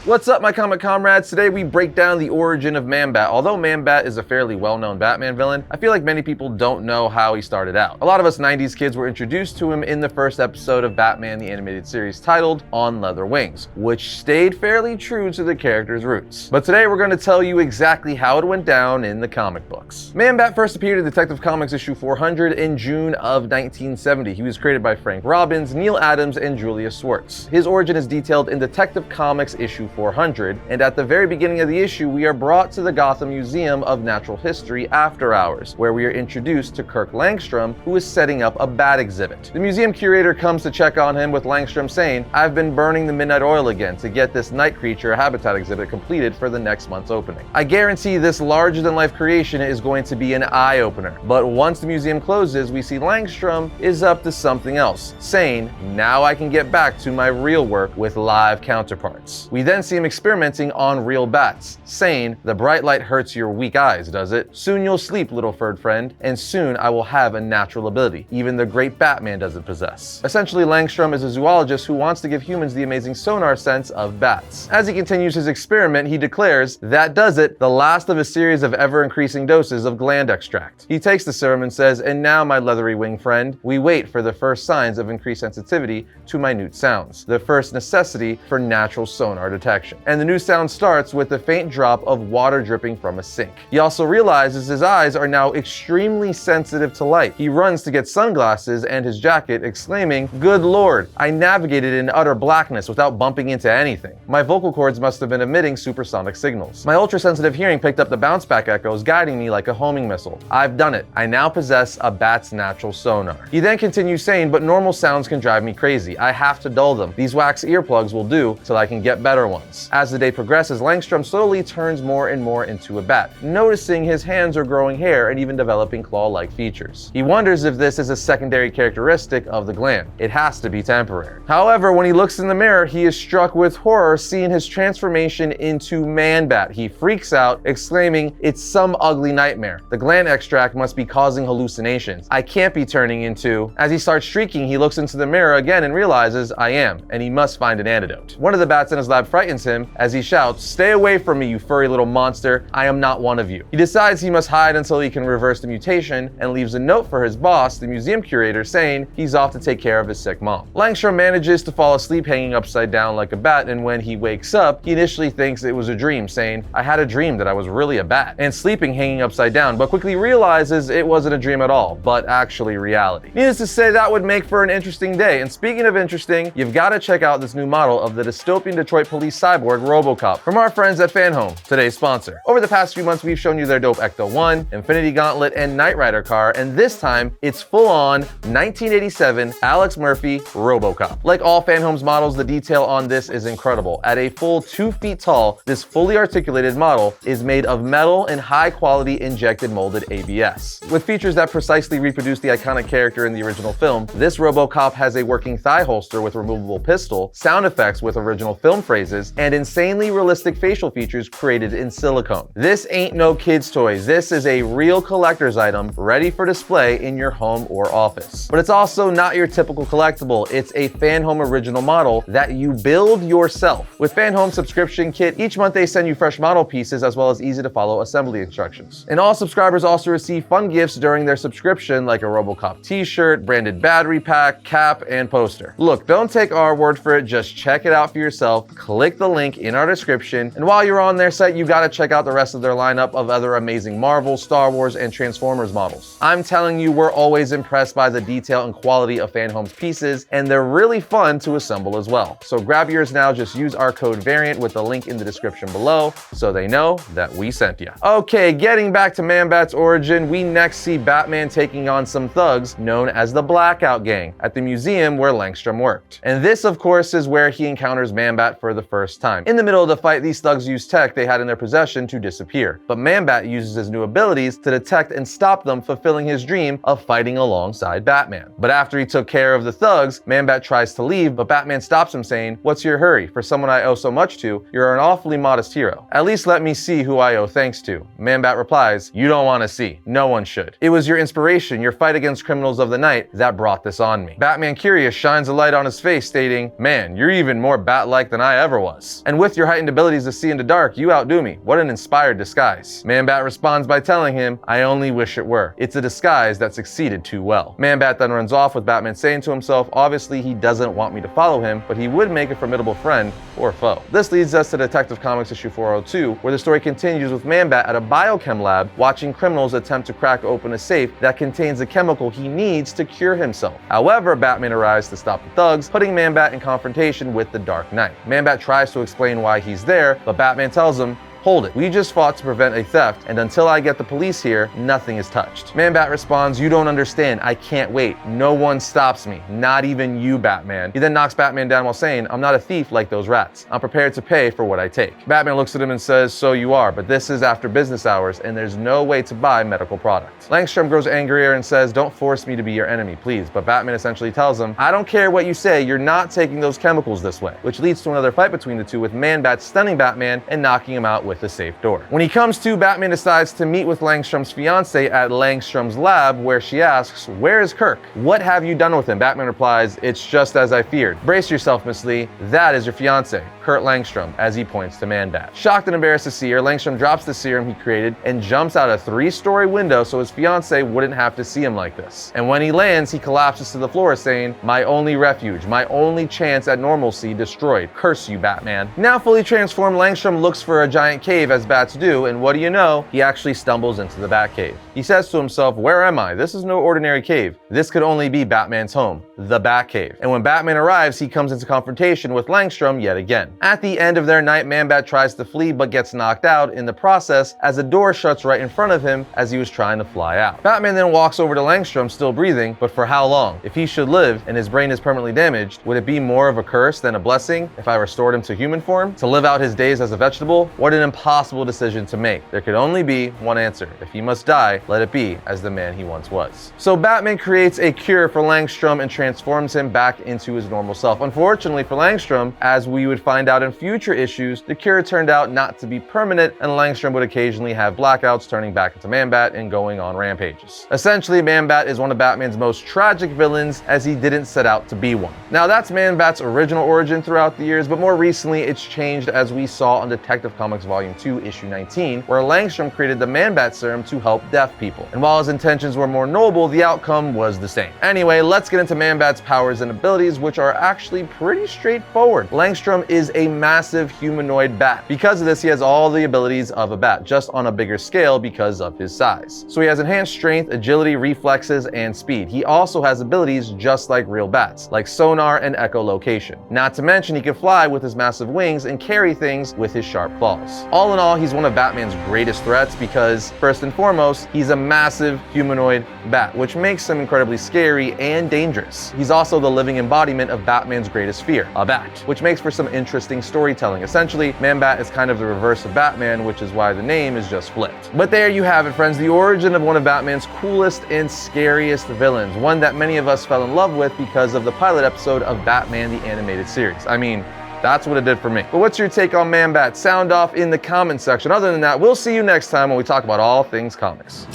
What's up, my comic comrades? Today we break down the origin of Man-Bat. Although Man-Bat is a fairly well-known Batman villain, I feel like many people don't know how he started out. A lot of us 90s kids were introduced to him in the first episode of Batman the Animated Series titled On Leather Wings, which stayed fairly true to the character's roots. But today we're going to tell you exactly how it went down in the comic books. Man-Bat first appeared in Detective Comics issue 400 in June of 1970. He was created by Frank Robbins, Neil Adams, and Julia Swartz. His origin is detailed in Detective Comics issue 400, and at the very beginning of the issue, we are brought to the Gotham Museum of Natural History after hours, where we are introduced to Kirk Langstrom, who is setting up a bat exhibit. The museum curator comes to check on him, with Langstrom saying, "I've been burning the midnight oil again to get this night creature habitat exhibit completed for the next month's opening. I guarantee this larger-than-life creation is going to be an eye-opener." But once the museum closes, we see Langstrom is up to something else, saying, "Now I can get back to my real work with live counterparts." We then see him experimenting on real bats, saying, "The bright light hurts your weak eyes, does it? Soon you'll sleep, little furred friend, and soon I will have a natural ability even the great Batman doesn't possess." Essentially, Langstrom is a zoologist who wants to give humans the amazing sonar sense of bats. As he continues his experiment, he declares, "That does it, the last of a series of ever-increasing doses of gland extract." He takes the serum and says, "And now, my leathery wing friend, we wait for the first signs of increased sensitivity to minute sounds, the first necessity for natural sonar detection." And the new sound starts with a faint drop of water dripping from a sink. He also realizes his eyes are now extremely sensitive to light. He runs to get sunglasses and his jacket, exclaiming, "Good Lord, I navigated in utter blackness without bumping into anything. My vocal cords must have been emitting supersonic signals. My ultra-sensitive hearing picked up the bounce-back echoes, guiding me like a homing missile. I've done it. I now possess a bat's natural sonar." He then continues saying, "But normal sounds can drive me crazy. I have to dull them. These wax earplugs will do till I can get better ones." As the day progresses, Langstrom slowly turns more and more into a bat, noticing his hands are growing hair and even developing claw-like features. He wonders if this is a secondary characteristic of the gland. It has to be temporary. However, when he looks in the mirror, he is struck with horror seeing his transformation into Man-Bat. He freaks out, exclaiming, "It's some ugly nightmare. The gland extract must be causing hallucinations. I can't be turning into..." As he starts shrieking, he looks into the mirror again and realizes, "I am," and he must find an antidote. One of the bats in his lab frightens him as he shouts, "Stay away from me, you furry little monster. I am not one of you." He decides he must hide until he can reverse the mutation and leaves a note for his boss, the museum curator, saying he's off to take care of his sick mom. Langstrom manages to fall asleep hanging upside down like a bat, and when he wakes up, he initially thinks it was a dream, saying, "I had a dream that I was really a bat," and sleeping hanging upside down, but quickly realizes it wasn't a dream at all, but actually reality. Needless to say, that would make for an interesting day. And speaking of interesting, you've got to check out this new model of the dystopian Detroit police cyborg RoboCop from our friends at Fanhome, today's sponsor. Over the past few months, we've shown you their dope Ecto-1, Infinity Gauntlet, and Knight Rider car, and this time, it's full-on 1987 Alex Murphy RoboCop. Like all Fanhome's models, the detail on this is incredible. At a full 2 feet tall, this fully articulated model is made of metal and high-quality injected molded ABS. With features that precisely reproduce the iconic character in the original film, this RoboCop has a working thigh holster with removable pistol, sound effects with original film phrases, and insanely realistic facial features created in silicone. This ain't no kid's toy. This is a real collector's item ready for display in your home or office. But it's also not your typical collectible. It's a Fanhome original model that you build yourself. With Fanhome subscription kit, each month they send you fresh model pieces as well as easy to follow assembly instructions. And all subscribers also receive fun gifts during their subscription, like a RoboCop t-shirt, branded battery pack, cap, and poster. Look, don't take our word for it, just check it out for yourself. Click the link in our description, and while you're on their site, you gotta check out the rest of their lineup of other amazing Marvel, Star Wars, and Transformers models. I'm telling you, we're always impressed by the detail and quality of Fanhome's pieces, and they're really fun to assemble as well. So grab yours now, just use our code VARIANT with the link in the description below, so they know that we sent you. Okay, getting back to Man-Bat's origin, we next see Batman taking on some thugs known as the Blackout Gang at the museum where Langstrom worked. And this, of course, is where he encounters Man-Bat for the first time. In the middle of the fight, these thugs use tech they had in their possession to disappear, but Man-Bat uses his new abilities to detect and stop them, fulfilling his dream of fighting alongside Batman. But after he took care of the thugs, Man-Bat tries to leave, but Batman stops him, saying, "What's your hurry? For someone I owe so much to, you're an awfully modest hero. At least let me see who I owe thanks to." Man-Bat replies, "You don't want to see. No one should. It was your inspiration, your fight against criminals of the night, that brought this on me." Batman, curious, shines a light on his face, stating, "Man, you're even more bat-like than I ever was." was. And with your heightened abilities to see in the dark, you outdo me. What an inspired disguise. Man-Bat responds by telling him, I only wish it were. It's a disguise that succeeded too well. Man-Bat then runs off with Batman saying to himself, obviously he doesn't want me to follow him, but he would make a formidable friend or foe. This leads us to Detective Comics issue 402, where the story continues with Man-Bat at a biochem lab watching criminals attempt to crack open a safe that contains a chemical he needs to cure himself. However, Batman arrives to stop the thugs, putting Man-Bat in confrontation with the Dark Knight. Man-Bat tries to explain why he's there, but Batman tells him, hold it. We just fought to prevent a theft, and until I get the police here, nothing is touched. Man-Bat responds, you don't understand. I can't wait. No one stops me. Not even you, Batman. He then knocks Batman down while saying, I'm not a thief like those rats. I'm prepared to pay for what I take. Batman looks at him and says, so you are, but this is after business hours, and there's no way to buy medical products. Langstrom grows angrier and says, don't force me to be your enemy, please. But Batman essentially tells him, I don't care what you say, you're not taking those chemicals this way. Which leads to another fight between the two, with Man-Bat stunning Batman and knocking him out with the safe door. When he comes to, Batman decides to meet with Langstrom's fiancée at Langstrom's lab, where she asks, where is Kirk? What have you done with him? Batman replies, it's just as I feared. Brace yourself, Miss Lee. That is your fiancé, Kurt Langstrom, as he points to Man-Bat. Shocked and embarrassed to see her, Langstrom drops the serum he created and jumps out a 3-story window so his fiancée wouldn't have to see him like this. And when he lands, he collapses to the floor saying, my only refuge, my only chance at normalcy destroyed. Curse you, Batman. Now fully transformed, Langstrom looks for a giant cave as bats do, and what do you know? He actually stumbles into the Batcave. He says to himself, where am I? This is no ordinary cave. This could only be Batman's home, the Batcave. And when Batman arrives, he comes into confrontation with Langstrom yet again. At the end of their night, Man-Bat tries to flee but gets knocked out in the process as a door shuts right in front of him as he was trying to fly out. Batman then walks over to Langstrom, still breathing, but for how long? If he should live and his brain is permanently damaged, would it be more of a curse than a blessing if I restored him to human form? To live out his days as a vegetable? What an impossible decision to make. There could only be one answer. If he must die, let it be as the man he once was. So Batman creates a cure for Langstrom and transforms him back into his normal self. Unfortunately for Langstrom, as we would find out in future issues, the cure turned out not to be permanent, and Langstrom would occasionally have blackouts, turning back into Man-Bat and going on rampages. Essentially, Man-Bat is one of Batman's most tragic villains, as he didn't set out to be one. Now that's Man-Bat's original origin throughout the years, but more recently it's changed, as we saw on Detective Comics Volume 2, Issue 19, where Langstrom created the Man-Bat serum to help deaf people. And while his intentions were more noble, the outcome was the same. Anyway, let's get into Man-Bat's powers and abilities, which are actually pretty straightforward. Langstrom is a massive humanoid bat. Because of this, he has all the abilities of a bat, just on a bigger scale because of his size. So he has enhanced strength, agility, reflexes, and speed. He also has abilities just like real bats, like sonar and echolocation. Not to mention, he can fly with his massive wings and carry things with his sharp claws. All in all, he's one of Batman's greatest threats because, first and foremost, he's a massive humanoid bat, which makes him incredibly scary and dangerous. He's also the living embodiment of Batman's greatest fear, a bat, which makes for some interesting storytelling. Essentially, Man-Bat is kind of the reverse of Batman, which is why the name is just flipped. But there you have it, friends, the origin of one of Batman's coolest and scariest villains, one that many of us fell in love with because of the pilot episode of Batman the Animated Series. I mean, that's what it did for me. But what's your take on Man-Bat? Sound off in the comment section. Other than that, we'll see you next time when we talk about all things comics.